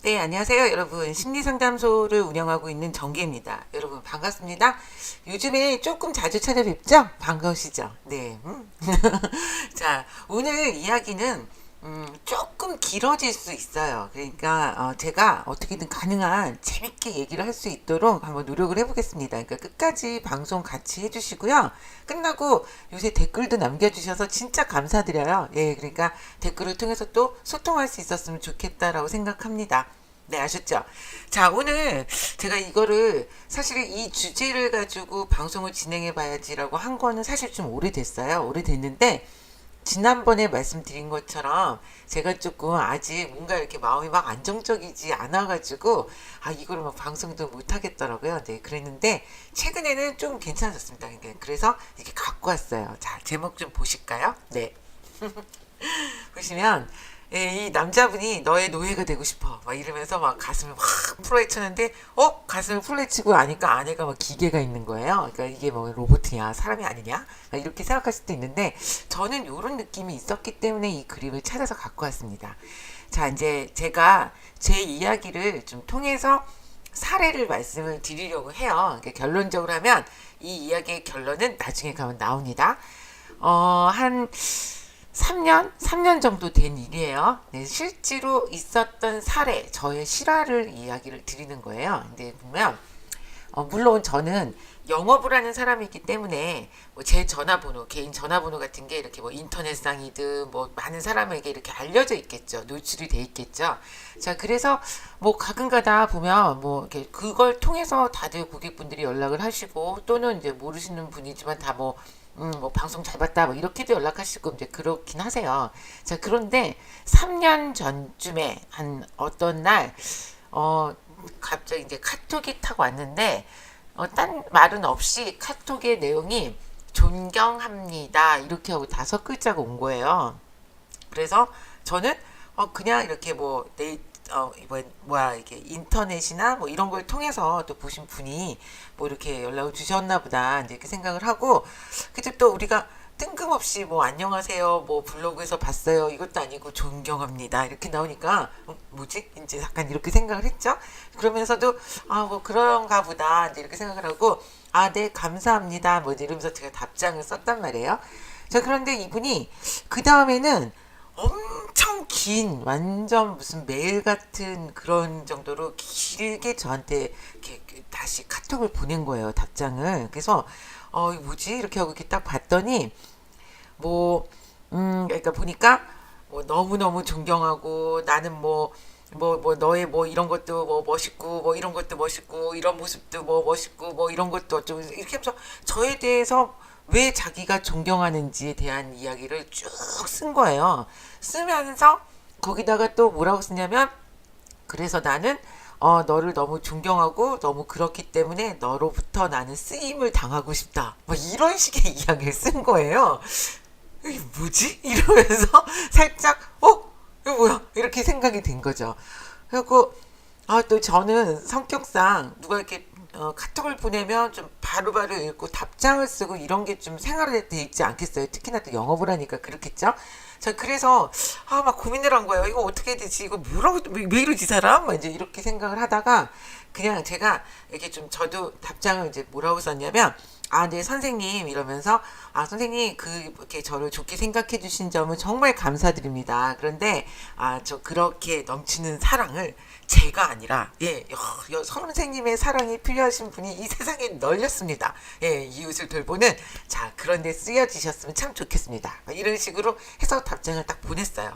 네, 안녕하세요, 여러분. 심리상담소를 운영하고 있는 정계입니다. 여러분, 반갑습니다. 요즘에 조금 자주 찾아뵙죠? 반가우시죠? 네. 자, 오늘 이야기는 조금 길어질 수 있어요. 그러니까 제가 어떻게든 가능한 재밌게 얘기를 할 수 있도록 한번 노력을 해보겠습니다. 그러니까 끝까지 방송 같이 해주시고요. 끝나고 요새 댓글도 남겨주셔서 진짜 감사드려요. 예, 그러니까 댓글을 통해서 또 소통할 수 있었으면 좋겠다라고 생각합니다. 네, 아셨죠? 자, 오늘 제가 이거를 사실 이 주제를 가지고 방송을 진행해 봐야지라고 한 거는 사실 좀 오래됐어요. 오래됐는데 지난번에 말씀드린 것처럼 제가 조금 아직 뭔가 이렇게 마음이 막 안정적이지 않아가지고 이거를 막 방송도 못 하겠더라고요. 네, 그랬는데 최근에는 좀 괜찮아졌습니다. 그래서 이렇게 갖고 왔어요. 자, 제목 좀 보실까요? 네. 보시면 예, 이 남자분이 너의 노예가 되고 싶어 막 이러면서 막 가슴을 확 풀어헤쳤는데 가슴을 풀어헤치고 아니까 안에가 막 기계가 있는 거예요. 그러니까 이게 뭐 로봇이냐 사람이 아니냐 이렇게 생각할 수도 있는데 저는 이런 느낌이 있었기 때문에 이 그림을 찾아서 갖고 왔습니다. 자, 이제 제가 제 이야기를 좀 통해서 사례를 말씀을 드리려고 해요. 그러니까 결론적으로 하면 이 이야기의 결론은 나중에 가면 나옵니다. 한 3년 정도 된 일이에요. 네, 실제로 있었던 사례, 저의 실화를 이야기를 드리는 거예요. 근데 보면, 물론 저는 영업을 하는 사람이기 때문에 뭐제 전화번호, 개인 전화번호 같은 게 이렇게 뭐 인터넷상이든 뭐 많은 사람에게 이렇게 알려져 있겠죠. 노출이 돼 있겠죠. 자, 그래서 뭐 가끔가다 보면 뭐 이렇게 그걸 통해서 다들 고객분들이 연락을 하시고 또는 이제 모르시는 분이지만 다뭐 뭐 방송 잘 봤다 뭐 이렇게도 연락하시고 이제 그렇긴 하세요. 자, 그런데 3년 전쯤에 한 어떤 날 갑자기 이제 카톡이 타고 왔는데 딴 말은 없이 카톡의 내용이 존경합니다 이렇게 하고 5글자가 온 거예요. 그래서 저는 그냥 이렇게 뭐야 이게 인터넷이나 뭐 이런 걸 통해서 또 보신 분이 뭐 이렇게 연락을 주셨나 보다 이제 이렇게 생각을 하고 그때 또 우리가 뜬금없이 뭐 안녕하세요 뭐 블로그에서 봤어요 이것도 아니고 존경합니다 이렇게 나오니까 뭐지 이제 약간 이렇게 생각을 했죠. 그러면서도 뭐 그런가 보다 이제 이렇게 생각을 하고 네 감사합니다 뭐 이러면서 제가 답장을 썼단 말이에요. 자, 그런데 이분이 그 다음에는 엄청 긴 완전 무슨 메일 같은 그런 정도로 길게 저한테 이렇게 다시 카톡을 보낸 거예요. 답장을. 그래서 이거 뭐지 이렇게 하고 이렇게 딱 봤더니 뭐 그러니까 보니까 뭐 너무너무 존경하고 나는 뭐 너의 뭐 이런 것도 뭐 멋있고 뭐 이런 것도 멋있고 이런 모습도 뭐 멋있고 뭐 이런 것도 어쩌고 이렇게 하면서 저에 대해서 왜 자기가 존경하는지에 대한 이야기를 쭉 쓴 거예요. 쓰면서 거기다가 또 뭐라고 쓰냐면 그래서 나는 너를 너무 존경하고 너무 그렇기 때문에 너로부터 나는 쓰임을 당하고 싶다. 뭐 이런 식의 이야기를 쓴 거예요. 이게 뭐지? 이러면서 살짝 이거 뭐야? 이렇게 생각이 된 거죠. 그리고 또 저는 성격상 누가 이렇게 카톡을 보내면 좀 바로바로 읽고 답장을 쓰고 이런 게 좀 생활에 돼 있지 않겠어요? 특히나 또 영업을 하니까 그렇겠죠? 자, 그래서 막 고민을 한 거예요. 이거 어떻게 해야 되지? 이거 뭐라고 왜 이러지 사람? 막 이제 이렇게 생각을 하다가 그냥 제가 이렇게 좀 저도 답장을 이제 뭐라고 썼냐면 네, 선생님, 이러면서, 선생님, 이렇게 저를 좋게 생각해 주신 점은 정말 감사드립니다. 그런데, 저 그렇게 넘치는 사랑을 제가 아니라, 예, 선생님의 사랑이 필요하신 분이 이 세상에 널렸습니다. 예, 이웃을 돌보는, 자, 그런데 쓰여지셨으면 참 좋겠습니다. 이런 식으로 해서 답장을 딱 보냈어요.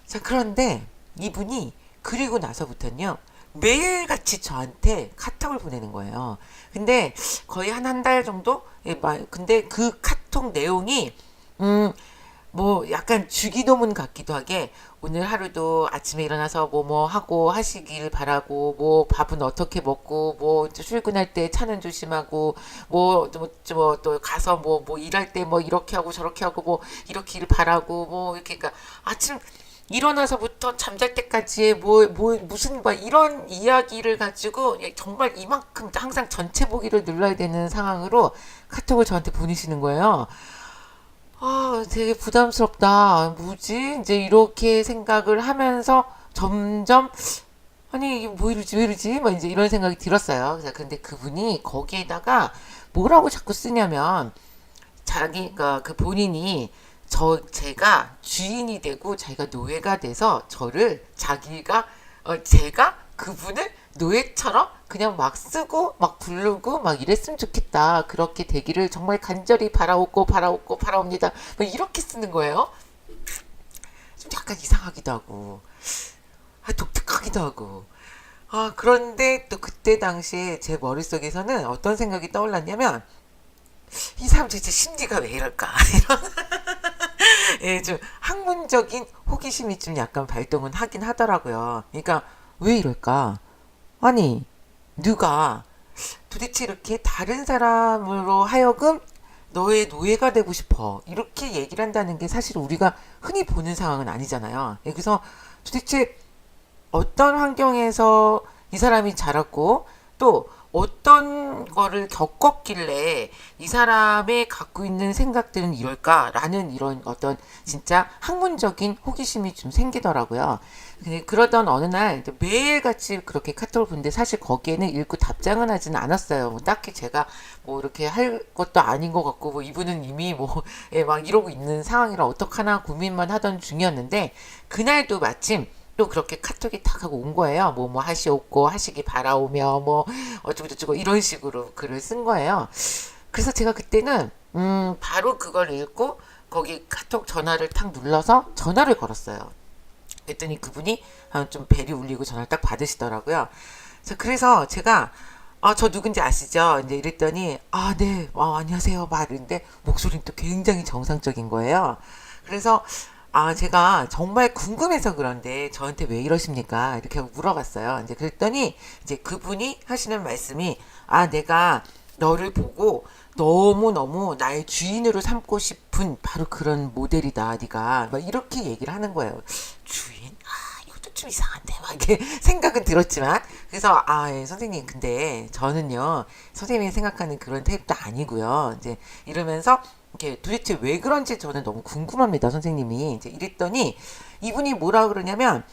자, 그런데 이분이 그리고 나서부터는요, 매일같이 저한테 카톡을 보내는 거예요. 근데 거의 한 달 정도? 예, 근데 그 카톡 내용이, 뭐 약간 주기도문 같기도 하게 오늘 하루도 아침에 일어나서 뭐 하고 하시길 바라고 뭐 밥은 어떻게 먹고 뭐 출근할 때 차는 조심하고 또 가서 뭐 일할 때 뭐 이렇게 하고 저렇게 하고 뭐 이렇게를 바라고 뭐 이렇게 그러니까 아침 일어나서부터 잠잘 때까지의 무슨 이런 이야기를 가지고 정말 이만큼 항상 전체 보기를 눌러야 되는 상황으로 카톡을 저한테 보내시는 거예요. 되게 부담스럽다. 뭐지? 이제 이렇게 생각을 하면서 점점 아니 이게 뭐 이러지 왜 이러지 막 이제 이런 생각이 들었어요. 그래서 근데 그분이 거기에다가 뭐라고 자꾸 쓰냐면 자기가 그 본인이 제가 주인이 되고 자기가 노예가 돼서 저를 자기가 제가 그분을 노예처럼 그냥 막 쓰고 막 부르고 막 이랬으면 좋겠다. 그렇게 되기를 정말 간절히 바라옵고 바라옵고 바라옵니다. 뭐 이렇게 쓰는 거예요. 좀 약간 이상하기도 하고 독특하기도 하고. 그런데 또 그때 당시에 제 머릿속에서는 어떤 생각이 떠올랐냐면 이 사람 도대체 심리가 왜 이럴까? 예, 좀 학문적인 호기심이 좀 약간 발동은 하긴 하더라고요. 그러니까 왜 이럴까? 아니, 누가 도대체 이렇게 다른 사람으로 하여금 너의 노예가 되고 싶어. 이렇게 얘기를 한다는 게 사실 우리가 흔히 보는 상황은 아니잖아요. 예, 그래서 도대체 어떤 환경에서 이 사람이 자랐고 또 어떤 거를 겪었길래 이 사람의 갖고 있는 생각들은 이럴까라는 이런 어떤 진짜 학문적인 호기심이 좀 생기더라고요. 근데 그러던 어느 날 매일같이 그렇게 카톡을 보는데 사실 거기에는 읽고 답장은 하지는 않았어요. 뭐 딱히 제가 뭐 이렇게 할 것도 아닌 것 같고 뭐 이분은 이미 뭐 예, 막 이러고 있는 상황이라 어떡하나 고민만 하던 중이었는데 그날도 마침 또 그렇게 카톡이 탁 하고 온 거예요. 뭐 하시옵고 하시기 바라오며 뭐 어쩌고저쩌고 이런 식으로 글을 쓴 거예요. 그래서 제가 그때는 바로 그걸 읽고 거기 카톡 전화를 탁 눌러서 전화를 걸었어요. 그랬더니 그분이 좀 벨이 울리고 전화를 딱 받으시더라고요. 그래서 제가 저 누군지 아시죠? 이제 이랬더니 네, 안녕하세요. 막 이랬는데 목소리는 또 굉장히 정상적인 거예요. 그래서 제가 정말 궁금해서 그런데 저한테 왜 이러십니까? 이렇게 하고 물어봤어요. 이제 그랬더니 이제 그분이 하시는 말씀이 내가 너를 보고 너무너무 나의 주인으로 삼고 싶은 바로 그런 모델이다, 네가. 막 이렇게 얘기를 하는 거예요. 주인? 이것도 좀 이상한데 막 이렇게 생각은 들었지만 그래서 예, 선생님 근데 저는요 선생님이 생각하는 그런 타입도 아니고요. 이제 이러면서 이게 도대체 왜 그런지 저는 너무 궁금합니다, 선생님이. 이제 이랬더니 이분이 뭐라 그러냐면,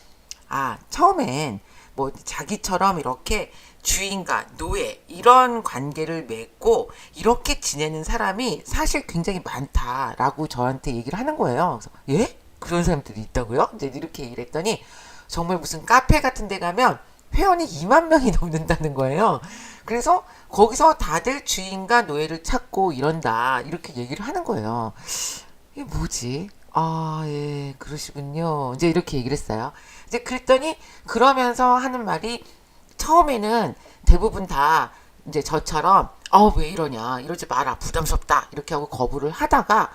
처음엔 뭐 자기처럼 이렇게 주인과 노예 이런 관계를 맺고 이렇게 지내는 사람이 사실 굉장히 많다라고 저한테 얘기를 하는 거예요. 그래서 예? 그런 사람들이 있다고요? 이제 이렇게 얘기를 했더니 정말 무슨 카페 같은 데 가면 회원이 2만 명이 넘는다는 거예요. 그래서 거기서 다들 주인과 노예를 찾고 이런다. 이렇게 얘기를 하는 거예요. 이게 뭐지? 예, 그러시군요. 이제 이렇게 얘기를 했어요. 이제 그랬더니 그러면서 하는 말이 처음에는 대부분 다 이제 저처럼 왜 이러냐. 이러지 마라. 부담스럽다. 이렇게 하고 거부를 하다가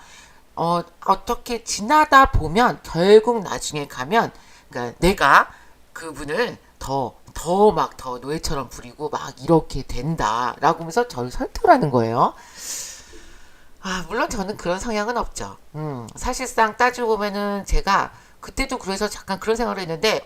어떻게 지나다 보면 결국 나중에 가면 그러니까 내가 그분을 더 노예처럼 부리고 막 이렇게 된다라고 하면서 저를 설득하는 거예요. 물론 저는 그런 성향은 없죠. 사실상 따지고 보면은 제가 그때도 그래서 잠깐 그런 생각을 했는데,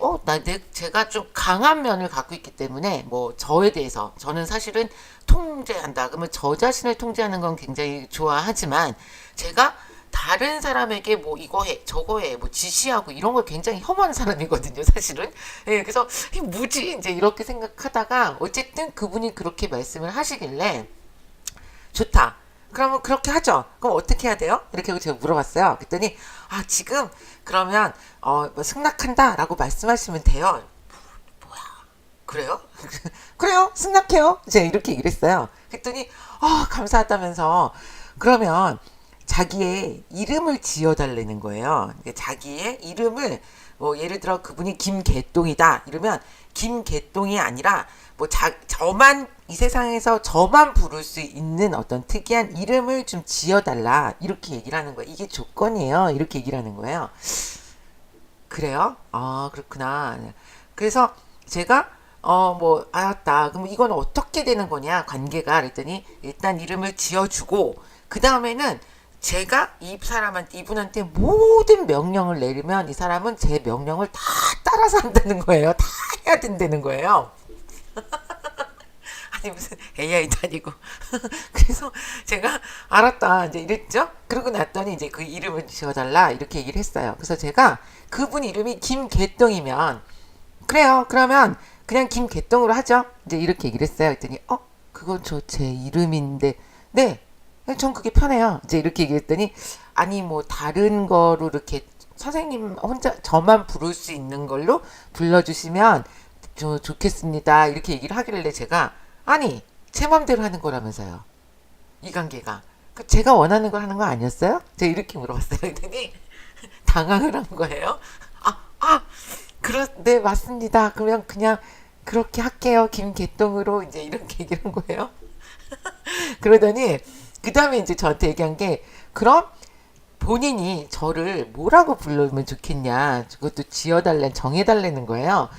제가 좀 강한 면을 갖고 있기 때문에, 뭐, 저에 대해서, 저는 사실은 통제한다. 그러면 저 자신을 통제하는 건 굉장히 좋아하지만, 제가 다른 사람에게 뭐 이거 해 저거 해 뭐 지시하고 이런 걸 굉장히 혐오하는 사람이거든요 사실은. 예, 그래서 이게 뭐지 이제 이렇게 생각하다가 어쨌든 그분이 그렇게 말씀을 하시길래 좋다 그러면 그렇게 하죠. 그럼 어떻게 해야 돼요? 이렇게 제가 물어봤어요. 그랬더니 지금 그러면 뭐 승낙한다 라고 말씀하시면 돼요. 뭐야 그래요? 그래요 승낙해요 제가 이렇게 얘기를 했어요. 그랬더니 감사하다면서 그러면 자기의 이름을 지어달라는 거예요. 자기의 이름을 뭐 예를 들어 그분이 김개똥이다 이러면 김개똥이 아니라 뭐 저만 이 세상에서 저만 부를 수 있는 어떤 특이한 이름을 좀 지어달라 이렇게 얘기를 하는 거예요. 이게 조건이에요. 이렇게 얘기를 하는 거예요. 그래요? 그렇구나. 그래서 제가 뭐 알았다. 그럼 이건 어떻게 되는 거냐 관계가 그랬더니 일단 이름을 지어주고 그 다음에는 제가 이분한테 모든 명령을 내리면 이 사람은 제 명령을 다 따라서 한다는 거예요. 다 해야 된다는 거예요. 아니 무슨 AI도 아니고. 그래서 제가 알았다 이제 이랬죠. 그러고 났더니 이제 그 이름을 지어달라 이렇게 얘기를 했어요. 그래서 제가 그분 이름이 김개똥이면 그래요. 그러면 그냥 김개똥으로 하죠. 이제 이렇게 얘기를 했어요. 그랬더니 그건 저 제 이름인데 네. 전 그게 편해요. 이제 이렇게 얘기했더니 아니 뭐 다른 거로 이렇게 선생님 혼자 저만 부를 수 있는 걸로 불러주시면 좋겠습니다. 이렇게 얘기를 하길래 제가 아니 제 맘대로 하는 거라면서요. 이 관계가. 제가 원하는 걸 하는 거 아니었어요? 제가 이렇게 물어봤어요. 그랬더니 당황을 한 거예요. 네, 맞습니다. 그러면 그냥 그렇게 할게요. 김개똥으로 이제 이렇게 얘기를 한 거예요. 그러더니 그 다음에 이제 저한테 얘기한 게 그럼 본인이 저를 뭐라고 부르면 좋겠냐. 그것도 정해달라는 거예요.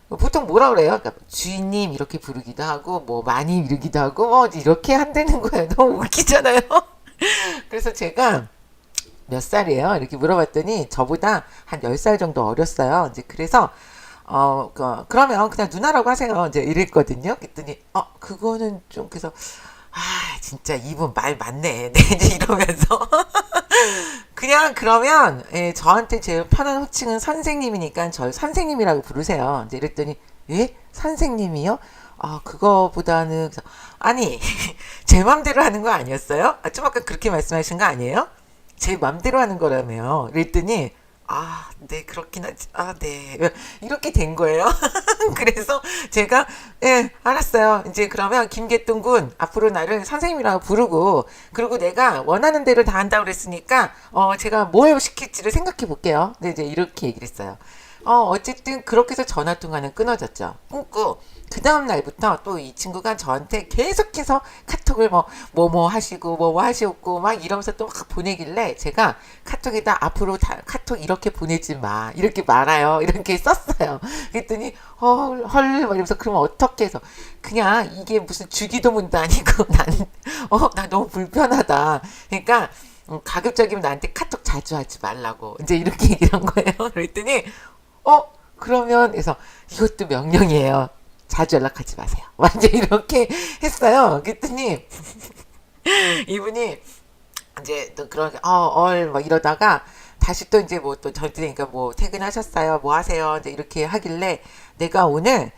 보통 뭐라 그래요? 그러니까 주인님 이렇게 부르기도 하고 뭐 마님 이러기도 하고 이렇게 한다는 거예요. 너무 웃기잖아요. 그래서 제가 몇 살이에요? 이렇게 물어봤더니 저보다 한 10살 정도 어렸어요. 이제 그래서 그러면 그냥 누나라고 하세요. 이제 이랬거든요. 그랬더니 그거는 좀 그래서 진짜 이분 말 맞네. 네, 이제 이러면서 그냥 그러면 저한테 제일 편한 호칭은 선생님이니까 절 선생님이라고 부르세요. 이제 이랬더니 예? 선생님이요? 그거보다는 아니 제 맘대로 하는 거 아니었어요? 좀 아까 그렇게 말씀하신 거 아니에요? 제 맘대로 하는 거라며. 그랬더니 네, 그렇긴 하지. 네. 이렇게 된 거예요. 그래서 제가, 알았어요. 이제 그러면 김계동 군, 앞으로 나를 선생님이라고 부르고, 그리고 내가 원하는 대로 다 한다고 그랬으니까, 제가 뭘 시킬지를 생각해 볼게요. 네, 이제 이렇게 얘기를 했어요. 어쨌든 그렇게 해서 전화 통화는 끊어졌죠. 끊고 그 다음 날부터 또 이 친구가 저한테 계속해서 카톡을 뭐 하시고 막 이러면서 또 막 보내길래 제가 카톡에다 앞으로 카톡 이렇게 보내지 마 이렇게 말아요 이렇게 썼어요. 그랬더니 헐 이러면서 그러면 어떻게 해서 그냥 이게 무슨 주기도문도 아니고 나는 나 너무 불편하다. 그러니까 가급적이면 나한테 카톡 자주 하지 말라고 이제 이렇게 얘기를 한 거예요. 그랬더니 그러면 그래서 이것도 명령이에요. 자주 연락하지 마세요. 완전 이렇게 했어요. 그랬더니 이분이 이제 또 그렇게 막 이러다가 다시 또 이제 뭐 또 저한테 뭐 퇴근하셨어요? 뭐 하세요? 이제 이렇게 하길래 내가 오늘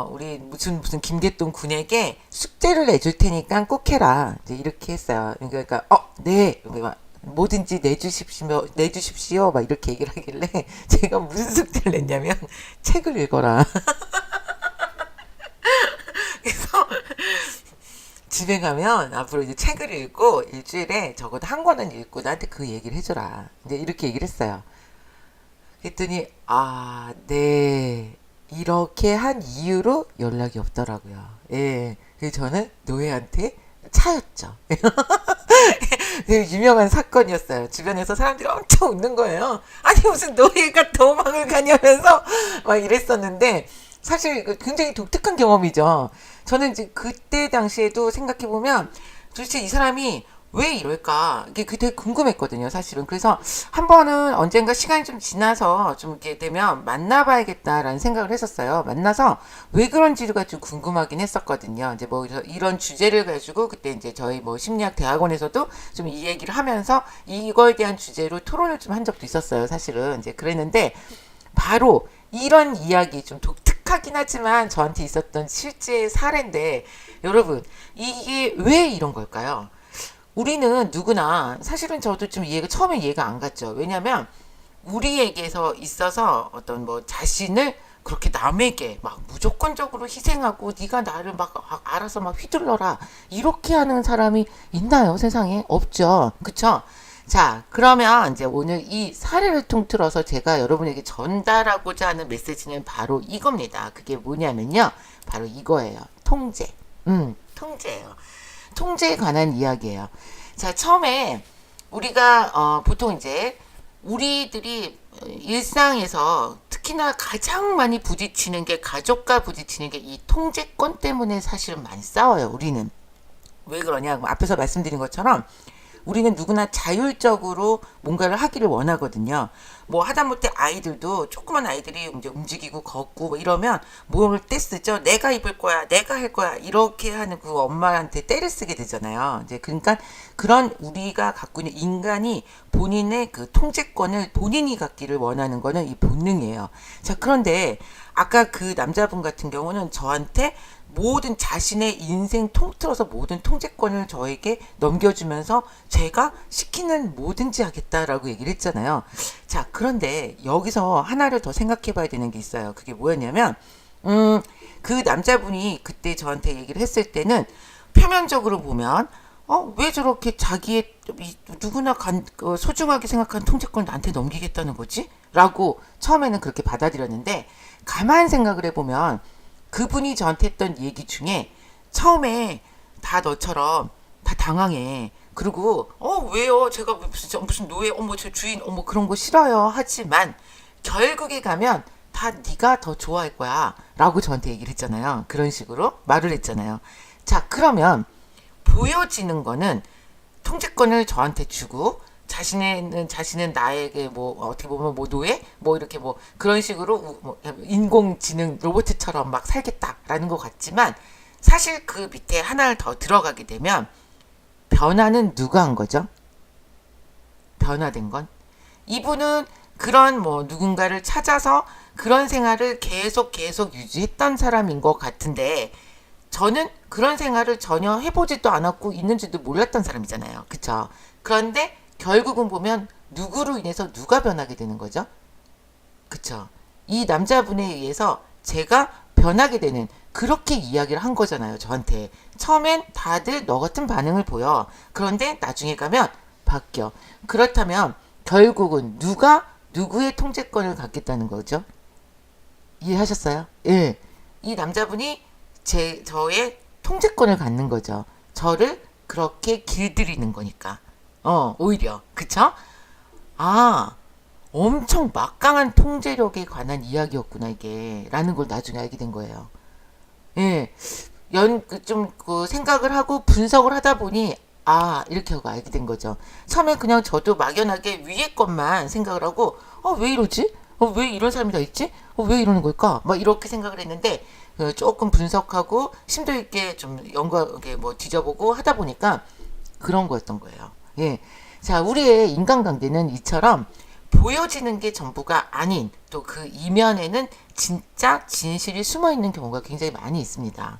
우리 무슨 김계동 군에게 숙제를 내줄 테니까 꼭 해라. 이제 이렇게 했어요. 그러니까 네. 뭐든지 내주십시오. 막 이렇게 얘기를 하길래 제가 무슨 숙제를 냈냐면 책을 읽어라. 그래서 집에 가면 앞으로 이제 책을 읽고 일주일에 적어도 한 권은 읽고 나한테 그 얘기를 해줘라. 이제 이렇게 얘기를 했어요. 그랬더니 네. 이렇게 한 이유로 연락이 없더라고요. 예. 그래서 저는 노예한테 차였죠. 유명한 사건이었어요. 주변에서 사람들이 엄청 웃는 거예요. 아니 무슨 노예가 도망을 가냐면서 막 이랬었는데 사실 굉장히 독특한 경험이죠. 저는 이제 그때 당시에도 생각해보면 도대체 이 사람이 왜 이럴까? 이게 되게 궁금했거든요, 사실은. 그래서 한 번은 언젠가 시간이 좀 지나서 좀 이렇게 되면 만나봐야겠다라는 생각을 했었어요. 만나서 왜 그런지가 좀 궁금하긴 했었거든요. 이제 뭐 이런 주제를 가지고 그때 이제 저희 뭐 심리학 대학원에서도 좀 이 얘기를 하면서 이거에 대한 주제로 토론을 좀 한 적도 있었어요, 사실은. 이제 그랬는데 바로 이런 이야기 좀 독특하긴 하지만 저한테 있었던 실제 사례인데 여러분 이게 왜 이런 걸까요? 우리는 누구나 사실은 저도 좀 처음에 이해가 안 갔죠. 왜냐면 우리에게서 있어서 어떤 뭐 자신을 그렇게 남에게 막 무조건적으로 희생하고 네가 나를 막 알아서 막 휘둘러라 이렇게 하는 사람이 있나요? 세상에 없죠. 그쵸? 자, 그러면 이제 오늘 이 사례를 통틀어서 제가 여러분에게 전달하고자 하는 메시지는 바로 이겁니다. 그게 뭐냐면요. 바로 이거예요. 통제. 통제예요. 통제에 관한 이야기예요. 자, 처음에 우리가 보통 이제 우리들이 일상에서 특히나 가장 많이 부딪히는 게 가족과 부딪히는 게 이 통제권 때문에 사실은 많이 싸워요. 우리는 왜 그러냐? 앞에서 말씀드린 것처럼 우리는 누구나 자율적으로 뭔가를 하기를 원하거든요. 뭐 하다못해 아이들도 조그만 아이들이 이제 움직이고 걷고 뭐 이러면 뭘 떼쓰죠. 내가 입을 거야, 내가 할 거야 이렇게 하는 그 엄마한테 떼를 쓰게 되잖아요. 이제 그러니까 그런 우리가 갖고 있는 인간이 본인의 그 통제권을 본인이 갖기를 원하는 거는 이 본능이에요. 자, 그런데 아까 그 남자분 같은 경우는 저한테 모든 자신의 인생 통틀어서 모든 통제권을 저에게 넘겨주면서 제가 시키는 뭐든지 하겠다라고 얘기를 했잖아요. 자, 그런데 여기서 하나를 더 생각해 봐야 되는 게 있어요. 그게 뭐였냐면, 그 남자분이 그때 저한테 얘기를 했을 때는 표면적으로 보면, 왜 저렇게 자기의 누구나 소중하게 생각한 통제권을 나한테 넘기겠다는 거지? 라고 처음에는 그렇게 받아들였는데, 가만 생각을 해보면, 그분이 저한테 했던 얘기 중에 처음에 다 너처럼 다 당황해. 그리고 왜요? 제가 무슨 노예 어머 저 주인 어머 그런 거 싫어요. 하지만 결국에 가면 다 네가 더 좋아할 거야. 라고 저한테 얘기를 했잖아요. 그런 식으로 말을 했잖아요. 자, 그러면 보여지는 거는 통제권을 저한테 주고 자신은 나에게 뭐 어떻게 보면 뭐 노예 뭐 이렇게 뭐 그런 식으로 뭐 인공지능 로봇처럼 막 살겠다라는 것 같지만 사실 그 밑에 하나를 더 들어가게 되면 변화는 누가 한 거죠? 변화된 건 이분은 그런 뭐 누군가를 찾아서 그런 생활을 계속 유지했던 사람인 것 같은데 저는 그런 생활을 전혀 해보지도 않았고 있는지도 몰랐던 사람이잖아요. 그쵸? 그런데 결국은 보면 누구로 인해서 누가 변하게 되는 거죠? 그쵸? 이 남자분에 의해서 제가 변하게 되는 그렇게 이야기를 한 거잖아요. 저한테. 처음엔 다들 너 같은 반응을 보여. 그런데 나중에 가면 바뀌어. 그렇다면 결국은 누가 누구의 통제권을 갖겠다는 거죠? 이해하셨어요? 예. 이 남자분이 저의 통제권을 갖는 거죠. 저를 그렇게 길들이는 거니까. 오히려. 그쵸? 아, 엄청 막강한 통제력에 관한 이야기였구나, 이게. 라는 걸 나중에 알게 된 거예요. 예. 생각을 하고 분석을 하다 보니, 이렇게 하고 알게 된 거죠. 처음에 그냥 저도 막연하게 위에 것만 생각을 하고, 왜 이러지? 왜 이런 사람이 다 있지? 왜 이러는 걸까? 막 이렇게 생각을 했는데, 조금 분석하고, 심도 있게 좀 뭐 뒤져보고 하다 보니까 그런 거였던 거예요. 예. 자, 우리의 인간관계는 이처럼 보여지는 게 전부가 아닌 또 그 이면에는 진짜 진실이 숨어 있는 경우가 굉장히 많이 있습니다.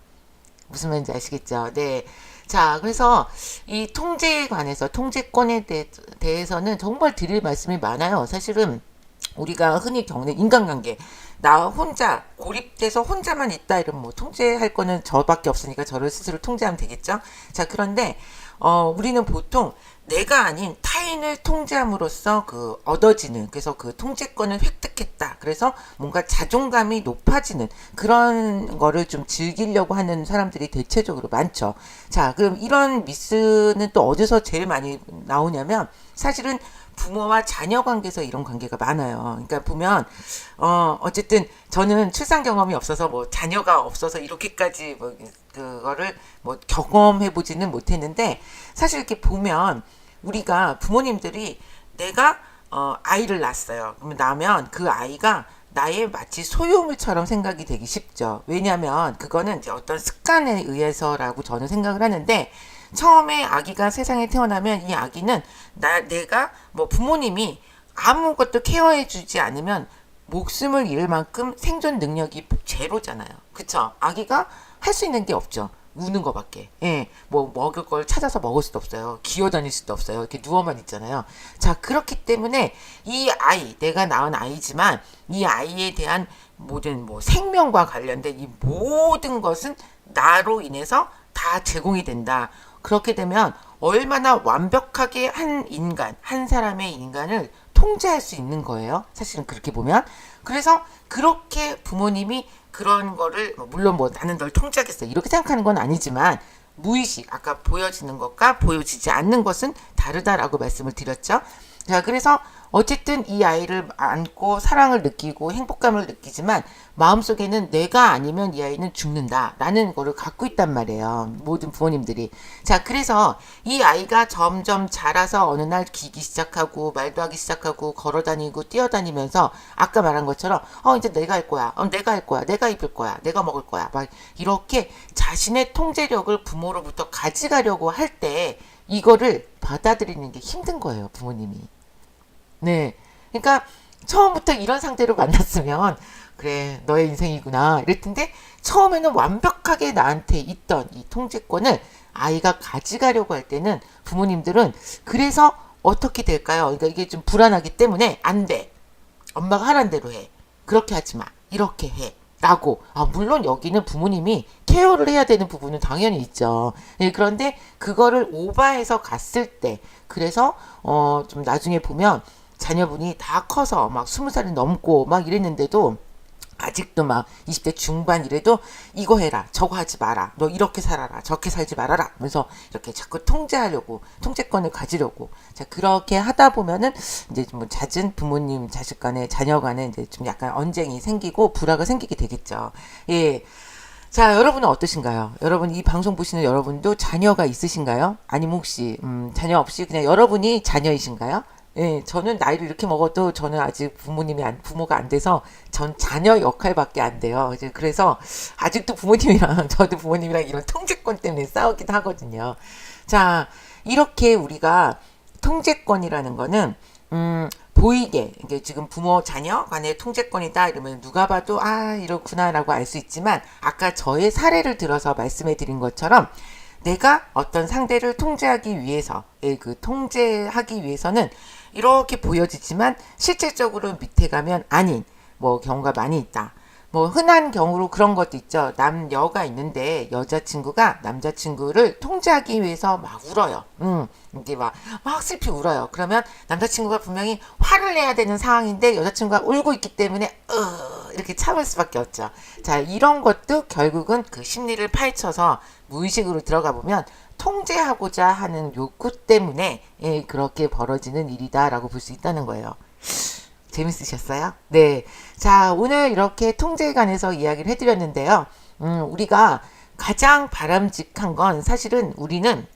무슨 말인지 아시겠죠? 네. 자, 그래서 이 통제에 관해서 통제권에 대해서는 정말 드릴 말씀이 많아요. 사실은 우리가 흔히 겪는 인간관계 나 혼자 고립돼서 혼자만 있다 이러면 뭐 통제할 거는 저밖에 없으니까 저를 스스로 통제하면 되겠죠. 자, 그런데 우리는 보통 내가 아닌 타인을 통제함으로써 얻어지는 그래서 그 통제권을 획득했다. 그래서 뭔가 자존감이 높아지는 그런 거를 좀 즐기려고 하는 사람들이 대체적으로 많죠. 자, 그럼 이런 미스는 또 어디서 제일 많이 나오냐면 사실은 부모와 자녀 관계에서 이런 관계가 많아요. 그러니까 보면 어쨌든 저는 출산 경험이 없어서 뭐 자녀가 없어서 이렇게까지 뭐 그거를 뭐 경험해 보지는 못했는데 사실 이렇게 보면 우리가 부모님들이 내가 아이를 낳았어요. 그러면 나면 그 아이가 나의 마치 소유물처럼 생각이 되기 쉽죠. 왜냐하면 그거는 이제 어떤 습관에 의해서라고 저는 생각을 하는데 처음에 아기가 세상에 태어나면 이 아기는 내가 뭐 부모님이 아무것도 케어해주지 않으면 목숨을 잃을 만큼 생존 능력이 제로잖아요. 그쵸? 아기가 할 수 있는 게 없죠. 우는 거밖에. 예, 뭐 먹을 걸 찾아서 먹을 수도 없어요. 기어다닐 수도 없어요. 이렇게 누워만 있잖아요. 자, 그렇기 때문에 이 아이, 내가 낳은 아이지만 이 아이에 대한 모든 뭐 생명과 관련된 이 모든 것은 나로 인해서 다 제공이 된다. 그렇게 되면 얼마나 완벽하게 한 사람의 인간을 통제할 수 있는 거예요. 사실은 그렇게 보면. 그래서 그렇게 부모님이 그런 거를 물론 뭐 나는 널 통제하겠어 이렇게 생각하는 건 아니지만 무의식 아까 보여지는 것과 보여지지 않는 것은 다르다라고 말씀을 드렸죠. 자, 그래서 어쨌든 이 아이를 안고 사랑을 느끼고 행복감을 느끼지만 마음속에는 내가 아니면 이 아이는 죽는다 라는 거를 갖고 있단 말이에요. 모든 부모님들이. 자, 그래서 이 아이가 점점 자라서 어느 날 기기 시작하고 말도 하기 시작하고 걸어다니고 뛰어다니면서 아까 말한 것처럼 이제 내가 할 거야. 내가 할 거야. 내가 입을 거야. 내가 먹을 거야. 막 이렇게 자신의 통제력을 부모로부터 가져가려고 할 때 이거를 받아들이는 게 힘든 거예요. 부모님이. 네. 그러니까 처음부터 이런 상태로 만났으면 그래 너의 인생이구나 이럴 텐데 처음에는 완벽하게 나한테 있던 이 통제권을 아이가 가져가려고 할 때는 부모님들은 그래서 어떻게 될까요? 그러니까 이게 좀 불안하기 때문에 안 돼. 엄마가 하란 대로 해. 그렇게 하지 마. 이렇게 해. 라고. 물론 여기는 부모님이 케어를 해야 되는 부분은 당연히 있죠. 예, 그런데 그거를 오버해서 갔을 때 그래서 좀 나중에 보면 자녀분이 다 커서 막 20살이 넘고 막 이랬는데도 아직도 막 20대 중반 이래도 이거 해라 저거 하지 마라 너 이렇게 살아라 저렇게 살지 말아라 하면서 이렇게 자꾸 통제하려고 통제권을 가지려고 자 그렇게 하다 보면은 이제 뭐 잦은 부모님 자식 간에 자녀 간에 이제 좀 약간 언쟁이 생기고 불화가 생기게 되겠죠. 예. 자, 여러분은 어떠신가요? 여러분 이 방송 보시는 여러분도 자녀가 있으신가요? 아니면 혹시 자녀 없이 그냥 여러분이 자녀이신가요? 예, 저는 나이를 이렇게 먹어도 저는 아직 부모가 안 돼서 전 자녀 역할밖에 안 돼요. 이제 그래서 아직도 부모님이랑 저도 부모님이랑 이런 통제권 때문에 싸우기도 하거든요. 자, 이렇게 우리가 통제권이라는 거는 보이게 이게 지금 부모 자녀 간의 통제권이다 이러면 누가 봐도 이렇구나라고 알 수 있지만 아까 저의 사례를 들어서 말씀해 드린 것처럼 내가 어떤 상대를 통제하기 위해서 그 통제하기 위해서는 이렇게 보여지지만 실질적으로 밑에 가면 아닌 뭐 경우가 많이 있다. 뭐 흔한 경우로 그런 것도 있죠. 남여가 있는데 여자친구가 남자친구를 통제하기 위해서 막 울어요. 이게 막 슬피 울어요. 그러면 남자친구가 분명히 화를 내야 되는 상황인데 여자친구가 울고 있기 때문에 이렇게 참을 수밖에 없죠. 자, 이런 것도 결국은 그 심리를 파헤쳐서 무의식으로 들어가 보면 통제하고자 하는 욕구 때문에 그렇게 벌어지는 일이다라고 볼 수 있다는 거예요. 재밌으셨어요? 네. 자, 오늘 이렇게 통제에 관해서 이야기를 해드렸는데요. 우리가 가장 바람직한 건 사실은 우리는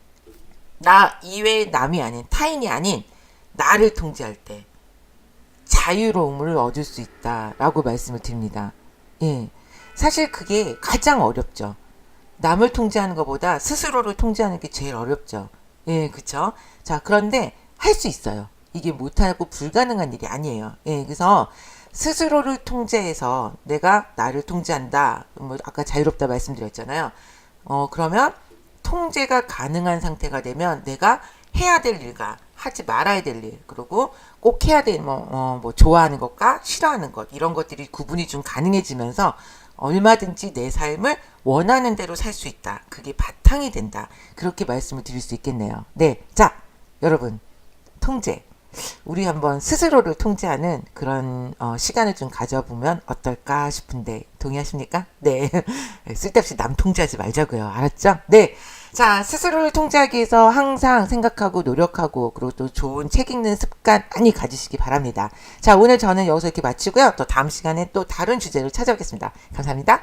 나 이외의 남이 아닌 타인이 아닌 나를 통제할 때 자유로움을 얻을 수 있다라고 말씀을 드립니다. 예. 사실 그게 가장 어렵죠. 남을 통제하는 것보다 스스로를 통제하는 게 제일 어렵죠. 예, 그쵸? 자, 그런데 할 수 있어요. 이게 못하고 불가능한 일이 아니에요. 예, 그래서 스스로를 통제해서 내가 나를 통제한다. 뭐 아까 자유롭다 말씀드렸잖아요. 그러면 통제가 가능한 상태가 되면 내가 해야 될 일과 하지 말아야 될 일, 그리고 꼭 해야 될 뭐 좋아하는 것과 싫어하는 것 이런 것들이 구분이 좀 가능해지면서 얼마든지 내 삶을 원하는 대로 살 수 있다. 그게 바탕이 된다. 그렇게 말씀을 드릴 수 있겠네요. 네, 자, 여러분 통제. 우리 한번 스스로를 통제하는 그런 시간을 좀 가져보면 어떨까 싶은데 동의하십니까? 네. 쓸데없이 남 통제하지 말자고요. 알았죠? 네. 자, 스스로를 통제하기 위해서 항상 생각하고 노력하고 그리고 또 좋은 책 읽는 습관 많이 가지시기 바랍니다. 자, 오늘 저는 여기서 이렇게 마치고요. 또 다음 시간에 또 다른 주제로 찾아오겠습니다. 감사합니다.